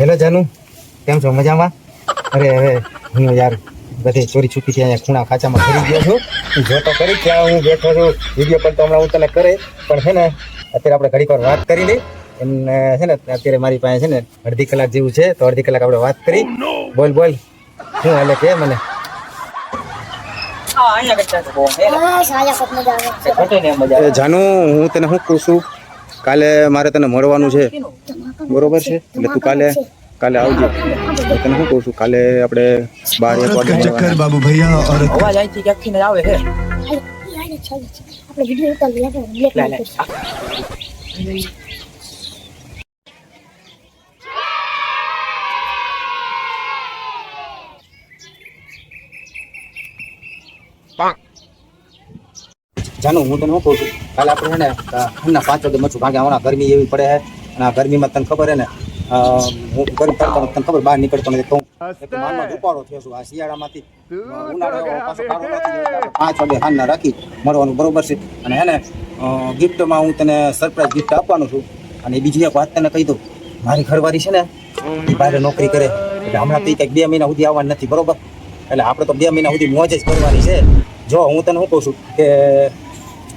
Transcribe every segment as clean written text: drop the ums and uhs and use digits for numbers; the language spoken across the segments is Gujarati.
હેલો જાનુ, કેમ છો? મજામાં? અરે હવે હું યાર બધે ચોરી છુપીથી અહીંયા ખૂણા ખાચામાં ફરી ગયો છું. તું જો તો કરી ક્યાં હું બેઠો છું. વિડીયો કોલ તો હમણાં હું તને કરે, પણ છે ને અત્યારે આપણે ઘડીક વાર વાત કરી લઈ. એમને છે ને અત્યારે મારી પાસે છે ને અડધી કલાક જેવું છે, તો અડધી કલાક આપણે વાત કરી. બોલ બોલ, શું હાલે કે મને? જાનુ, હું તને શું કહું છું, કાલે મારે તને મળવાનું છે, બરોબર છે? એટલે તું કાલે આવજો. તને શું કહું છું, કાલે આપણે 12-1 વાગે ચક્કર બાબુ ભૈયા और અવાજ અહીંથી ક્યાંકથી આવે છે. આપણે વિડિયો ઉતારી જાનુ, હું તને શું કહું છું, કાલે આપણે છે ને 5 વાગે મચું, કારણ કે હમણાં ગરમી એવી પડે છે, અને આ ગરમીમાં તને ખબર છે ને હું ગરમ કરતો તને ખબર બહાર નીકળતો નથી. તો એક માનમાં ધુપાડો થયો છું આ શિયાળામાંથી. ઉનાળો પાછો કાઢો નથી, 5 વાગે હાલના રાખી મળવાનું, બરોબર છે? અને હે ને ગિફ્ટમાં હું તને સરપ્રાઈઝ ગિફ્ટ આપવાનું છું. અને બીજી એક વાત તને કહી દઉં, મારી ઘરવાળી છે ને એ બહાર નોકરી કરે, એટલે હમણાં તો કંઈક 2 મહિના સુધી આવવાની નથી, બરોબર? એટલે આપણે તો 2 મહિના સુધી મોજ જ કરવાની છે. જો હું તને શું કહું છું કે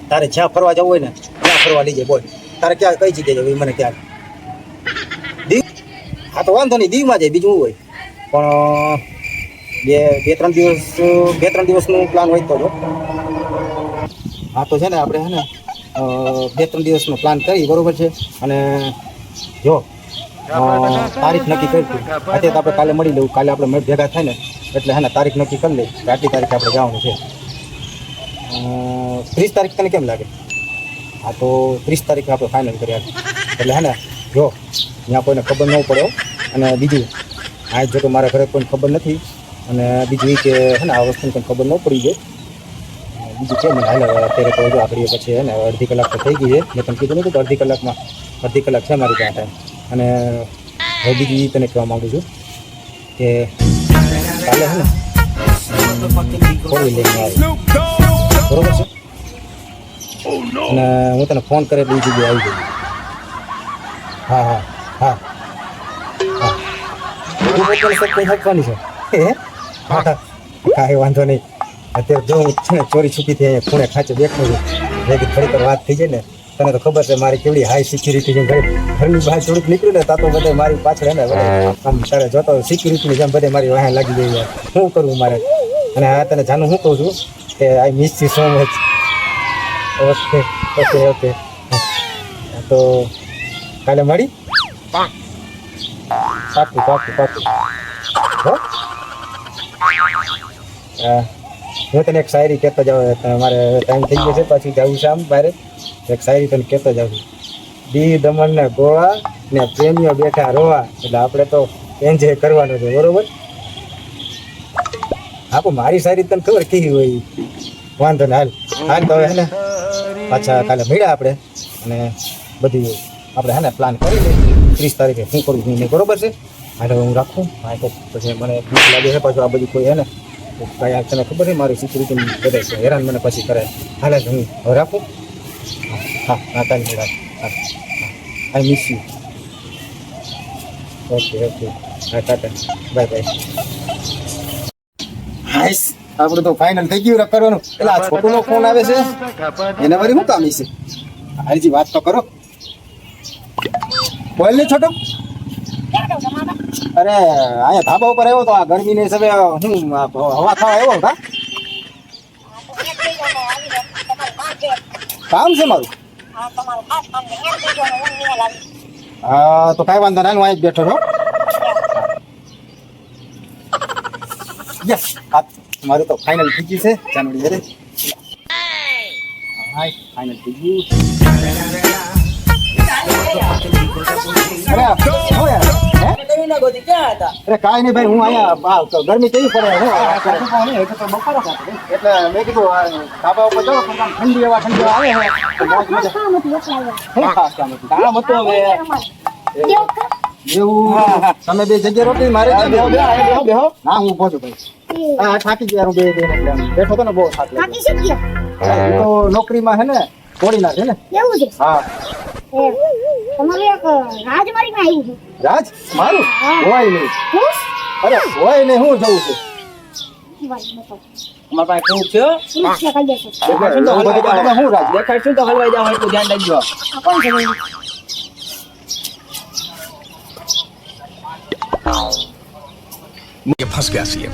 તારે જ્યાં ફરવા જવું હોય ને ત્યાં ફરવા લઈ જાય. બોલ, તારે ક્યાં કઈ જગ્યાએ જવું મને ક્યાં? દીવ? હા તો વાંધો નહીં, દીવમાં જાય, બીજું હોય. પણ 2-3 દિવસનું પ્લાન હોય તો જો. હા તો છે ને આપણે છે ને 2-3 દિવસનો પ્લાન કરી, બરોબર છે? અને જો તારીખ નક્કી કરી અત્યારે તો આપણે કાલે મળી લઉં. કાલે આપણે ભેગા થાય ને એટલે હે ને તારીખ નક્કી કરી લઈ કે આટલી તારીખે આપણે જવાનું છે. 30 તારીખ તને કેમ લાગે? હા તો 30 તારીખે આપણે ફાઇનલ કર્યા. એટલે હે ને જો ત્યાં કોઈને ખબર ન પડે. અને બીજું આ જો કે મારા ઘરે કોઈને ખબર નથી, અને બીજું એ કે હે ને આ વસ્તુની કોઈ ખબર ન પડી જાય. બીજું છે મને હાલે અત્યારે તો જો આગળ પછી હે ને અડધી કલાક તો થઈ ગઈ છે. મેં તને કીધું નથી તો અડધી કલાક છે મારી પાસે ટાઈમ. અને હવે બીજું એ તને કહેવા માગું છું કે કાલે હે ને 4 વ્હીલ લઈને આવે, બરોબર છે? અને હું તને ફોન કરે એટલે એ જગ્યાએ આવી જઈએ. હા હા હા હા, તું પોતાની સબ કોઈ શકવાની છે? હા હા, કાંઈ વાંધો નહીં. અત્યારે જો હું છે ને ચોરી છુપીથી અહીંયા ખૂણે ખાંચે બેઠો છું, જેથી થોડીક વાત થઈ જાય ને. તને તો ખબર છે મારી કેવડી હાઈ સિક્યુરિટી છે. ઘરની બહાર થોડુંક નીકળ્યું ને તા તો બધે મારી પાછળ હે ને આમ તારે જોતો સિક્યુરિટીની જેમ બધે મારી વાહે લાગી ગઈ યાર. શું કરવું મારે? અને આ તને જાનું શું કહું છું કે I miss you so much. Okay okay okay, તો કાલે મળી પાકું પાકું પાકું. હું તને એક શાયરી કહેતો જાઉં. મારે ટાઈમ થઈ ગયો છે, પાછું જવું છે આમ બહાર. એક શાયરી તને કહેતો જાઉં છું. દીવ દમણ ને ગોવા ને પ્રેમીઓ બેઠા રોવા, એટલે આપણે તો એન્જોય કરવાનું છે, બરોબર? હા પણ મારી શાયરી તને ખબર કેવી હોય. વાંધો ને હાલ હાલ તો હવે હે ને પાછા કાલે મળ્યા આપણે, અને બધું આપણે હે ને પ્લાન કરી લઈએ 30 તારીખે શું કરવું શું નહીં, બરોબર છે? હાલ હું રાખું. હા તો પછી મને ભૂખ લાગે છે પાછું આ બધું કોઈ હે ને કાંઈ તને ખબર છે મારી સિક્યુરિટી બધે છે હેરાન મને પછી કરે. હાલ હું હવે રાખું. હા હા કાલે મળ્યા. હા I miss you. Okay okay, હા ટાટા, બાય બાય. હાઈસ, આપણું તો ફાઇનલ થઈ ગયું કરવાનું. એટલે આ છોટુનો ફોન આવે છે, એને વળી શું કામ છે? હાલજી વાત તો કરો. બોલ ને છોટો. અરે અહીંયા ધાબા ઉપર આવ્યો તો આ ગરમીને હિસાબે હું હવા ખાવા આવ્યો. કામ છે મારું? હા તો કાંઈ વાંધો નહીં, હું અહીં જ બેઠો રહો. યસ, મારું તો ફાઇનલ થઈ ગયું છે જાનવડી ઘરે. હા ફાઇનલ થઈ ગયું. અરે કાંઈ નહીં ભાઈ, હું અહીંયા ગરમી કેવી પડે એટલે મેં કીધું ધાબા ઉપર જાઓ, ઠંડી હવા આવે છે. કામ હતું હવે એવું. તમે બે જગ્યા રોટી મારે ના હું ઉભો છું ભાઈ. હા થાકી ગયા હું બેઠો હતો ને, બહુ થાકી તો નોકરીમાં હે ને થોડી ના છે ને. હા તમારે એક રાજમાર્ગમાં આવ્યું છે. રાજ મારું હા. હોય નહીં. હું? અરે હોય નહીં, હું જવું છું. ઈ વાત બતાવો. અમારા પાસે કેવું છે શું છે કહી દેશો. એટલે એવું બધું તમે હું રાજ? દેખાડશું તો હલવાઈ જાવ એટલું ધ્યાન રાખજો. આ કોણ છે ભાઈ? ये फंस गया सीएम।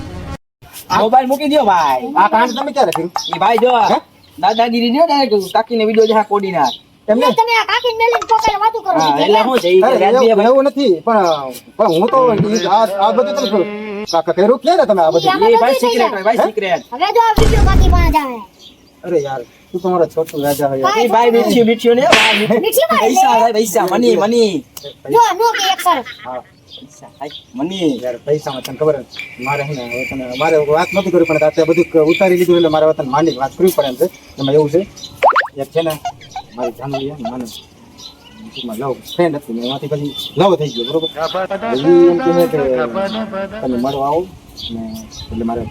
મોબાઈલ મૂકી દો ભાઈ. આ કાંડ તમે ક્યારે કર્યું? એ ભાઈ જો હે? દાદાગીરી જો ડાયરેક્ટ કાકીને વિડિયો જહા કોડી નાખ. એમને એટલે તમે આ કાકીને મેલીને પોકાઈને વાતું કરો છો. હા એટલે હું છે ઈ અરે, વ્યાજબી ભાઈ. એવું નથી પણ હું તો આ બધું તમે કાકા કર્યું ક્યારે તમે આ બધું? એ ભાઈ સિક્રેટ હોય ભાઈ સિક્રેટ. હવે જો આ વિડિયો કાકી પાસે જાય. અરે યાર તું તમારા છોટું રાજા હોય યાર. એ ભાઈ બીઠ્યું ને ભાઈ મીઠી માં પૈસા ભાઈ પૈસા મની મની જો નો કે એક સર. હા પૈસા ભાઈ મની. યાર પૈસામાં તને ખબર જ. મારે હે ને હવે તને મારે વાત નથી કરવી પણ અત્યારે બધું ઉતારી લીધું એટલે મારે વતન માંડી વાત કરવી પડે એમ છે. એમાં એવું છે એક છે ને મારી જાનવી મને ટૂંકમાં લવ ફ્રેન્ડ હતી ને એમાંથી પછી લવ થઈ ગયો બરોબર. પછી એમ કહે કે તમે મળવા આવો ને એટલે મારે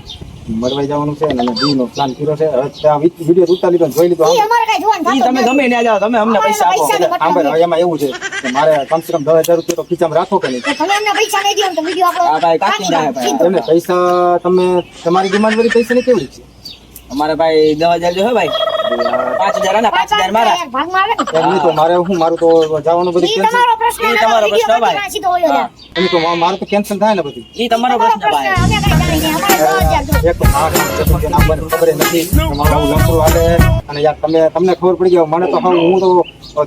મળવાઈ જવાનું છે અને દીનો પ્લાન કર્યો છે. હવે ત્યાં વિડીયો ઉતારી લીધો ને જોઈ લીધો. ઈ અમારે કઈ જોવાનું ઈ થતું તમે નથી. ગમે ને જાઓ તમે અમને પૈસા આપો. પૈસા ની આમ ભાઈ એમાં એવું છે કે મારે કમસે કમ 10,000 રૂપિયા તો ખીચામાં રાખો કે નહીં? તો તમે અમને પૈસા નહીં દ્યો ને તો વિડિયો આપણો હા ભાઈ, કાકી જાય ભાઈ. સીધો. એમને પૈસા તમે તમારી ડિમાન્ડ વાળી પૈસાની કેવી છે? અમારે ભાઈ 10,000 જો હે ભાઈ 5,000 ના 5,000 મારા. યાર, ભાગમાં આવે ને. એમ નહીં તો મારે શું મારું તો જવાનું બધું ઈ કેન્સલ. તમારો પ્રશ્ન ઈ ના, તમારો વિડિયો પ્રશ્ન ભાઈ. કાકીમાં સીધો વયો જાય. એમ તો મારું તો કેન્સલ થાય ને બધું. ઈ તમારો પ્રશ્ન ભાઈ. અમે કઈ જાણીએ નહીં. અમારે 10,000 જોઈએ. એક તો આ કામ છે તો જેના આપણને ખબર ય નથી કે મારું આવું લફરું હાલે અને યાર તમને ખબર પડી ગયો મને તો હું તો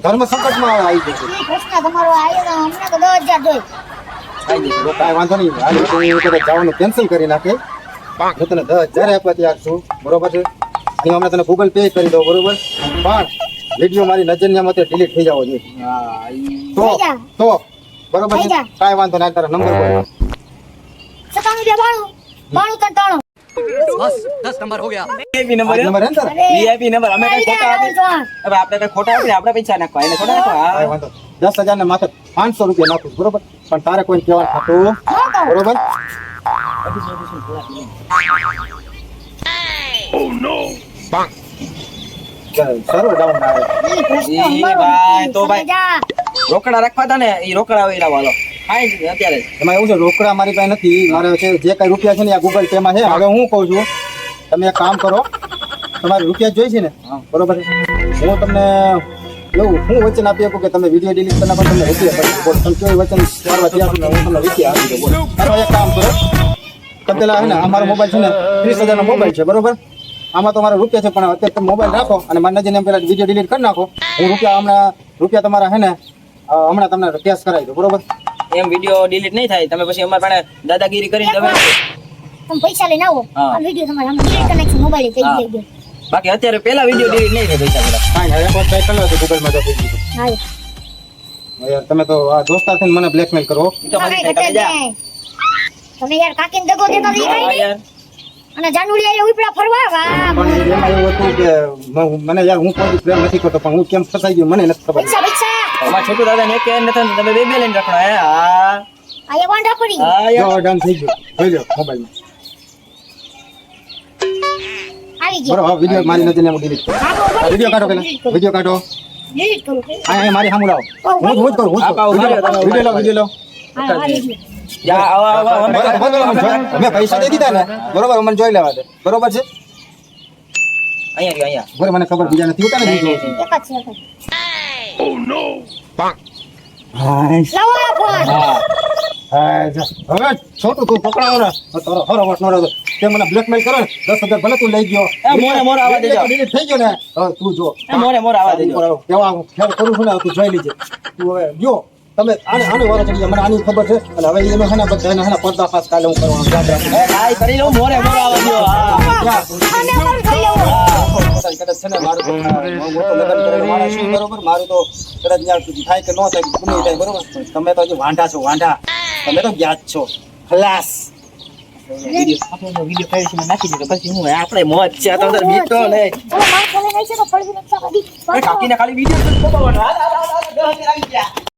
ધર્મ સંકટમાં આવી ગયો છું. ઈ પ્રશ્ન તમારો આવ્યો ને અમને તો 10,000 જોઈએ. આવી જશે. કાંઈ વાંધો નહીં હાલ તો હું કદાચ જવાનું કેન્સલ કરી નાખે હું તને 10,000 આપવા તૈયાર છું બરોબર છે. હું હમણાં તને ગૂગલ પે કરી દઉં બરોબર પણ વિડીયો મારી નજરની મતે ડિલીટ થઈ જવો જોઈએ. હા ઈ તો થઈ જા. તો બરોબર થઈ છે જા. કાંઈ વાંધો ના તારા નંબર બોલ. 97 92 93 VIP નંબર હે? નંબર હે ને તારા? VIP નંબર અમે કઈ ખોટા આપી હવે આપણે કઈ ખોટા આપીને આપણે પૈસા નાખવા એને ખોટા નાખવા કાંઈ હા. વાંધો 10,000 ને માત્ર 500 રૂપિયા નાખું છું, બરોબર પણ તારે કોઈ કહેવાનું થતું બરોબર. સર્વર ડાઉન આવે. ઈ પ્રશ્ન ઈ અમારો ભાઈ, નથી. તો ભાઈ. સમજ્યા? રોકડા રાખવા હતા ને ઈ રોકડા વેરા વાળો ફાઈન છે અત્યારે જ. એમાં એવું છે રોકડા મારી પાસે નથી મારે છે જે કઈ રૂપિયા છે ને આ ગૂગલ પે માં છે. હવે હું કહું છું તમે એક કામ કરો તમારે રૂપિયા જોઈ છે ને બરોબર છે? હું તમને એવું હું વચન આપી શકું કે તમે વિડીયો ડિલીટ કરી નાખો તમને રૂપિયા બોલ તમે કેવું વચન મારવા તૈયાર છું ને હું તમને રૂપિયા આપી દઉં બોલો. હવે એક કામ કરો તમે પેલા છે ને અમારો મોબાઈલ છે ને 30,000 નો મોબાઈલ છે બરોબર. આમાં તો મારા રૂપિયા છે પણ અત્યારે તમે મોબાઈલ રાખો અને મારા નજીને એમ પેલા વિડીયો ડિલીટ કરી નાખો. હું રૂપિયા તમારા છે ને હમણાં તમને કેશ કરાવી દઉં બરોબર. એમ વિડિયો ડિલીટ નહીં થાય તમે પછી અમારા પાસે દાદાગીરી કરીને તમે તમે પૈસા લઈને આવો હા. આ વિડિયો તમારે આમાં ડિલીટ કરી નાખશું મોબાઈલ થઈ હા. ગયો. બાકી અત્યારે પેલા વિડિયો ડિલીટ નહીં થાય પૈસા પેલા કાંઈ હવે એક વાર ટ્રાય કરી લો તો ગૂગલમાં તો થઈ ગયું. હા યાર તમે તો આ દોસ્તાર થઈને મને બ્લેકમેલ કરો. ઈ તો મારી તમે થાય તમે જા. તમે યાર કાકીને દગો દેતા રહી હા ગઈ યાર અને જાનુડી આયા ઉપડા ફરવા વાહ પણ એમાં એવું હતું કે મને યાર હું કોઈ પ્રેમ નથી કરતો પણ હું કેમ ફસાઈ ગયો મને નથી ખબર. પૈસા અમારા છોટુ દાદા ને એક કે નથી તમે બે બે લઈને રાખો હે હા આયા વાંઢા પડી હા જો યાર ડન થઈ ગયો જોઈ લો મોબાઈલમાં. આવી ગયા બરોબર વિડીયો મારી નજરને હું ડિલીટ કરું. વિડીયો કાઢો પેલા વિડીયો કાઢો. ડિલીટ કરું આ મારી સામું લાવો. હું જ કરું હું જ હા, કરું. ઉભા રહ્યો, તમે વિડીયો લો વિડીયો લો. હા આવી ગયો જા આવા અમે મેં પૈસા દઈ દીધા ને બરોબર મને જોઈ લેવા દે બરોબર છે. અહીંયા રહ્યો, અહીંયા બરોબર મને ખબર બીજા નથી હોતા ને નહીં, બીજું. નહીં, નહીં. એક જ છે એક જ. હાય લાવો આ ફોન હા હાય જા. હવે છોટું તું પકડાવો ને તો તારો હરો વટ નો રહ્યો. તે મને બ્લેકમેલ કરો ને 10,000 ભલે તું લઈ ગયો. એ મોરે આવવા દેજો. ડિલીટ થઈ ગયો ને હવે તું જો એ મોરે આવવા દેજો કેવા હું ખેલ કરું છું ને તું જોઈ લીજે. તું હવે જો તમે આને વારો ચડી ગયા મને આની ખબર છે અને હવે એનો હે ને બધાને હે ને પર્દાફાશ કાલે હું કરવાનો યાદ રાખજો. એ ભાઈ કરી લો મોરે આવવા દો હા અને મારું થઈ લેવું કદાચ છે ને મારું તો હું તો લગન કરેલો માણસ છું બરોબર મારું તો કદાચ ન્યા સુધી થાય કે ન થાય ગમે એ થાય બરોબર પણ તમે તો હજી વાંઢા છો વાંઢા તમે તો જ્ઞાત છો ખલાસ. આપણે વિડિયો કરી છે નાખી દીધો પછી હું આપણે મોજ છે આ તો અંદર મીઠો ને હવે માર કોલે નહીં છે તો પડવી નથી કાકીને ખાલી વિડિયો જ બતાવવાનો. હાલ, હાલ, હાલ, હાલ, હાલ, હાલ, હાલ, હાલ, હાલ.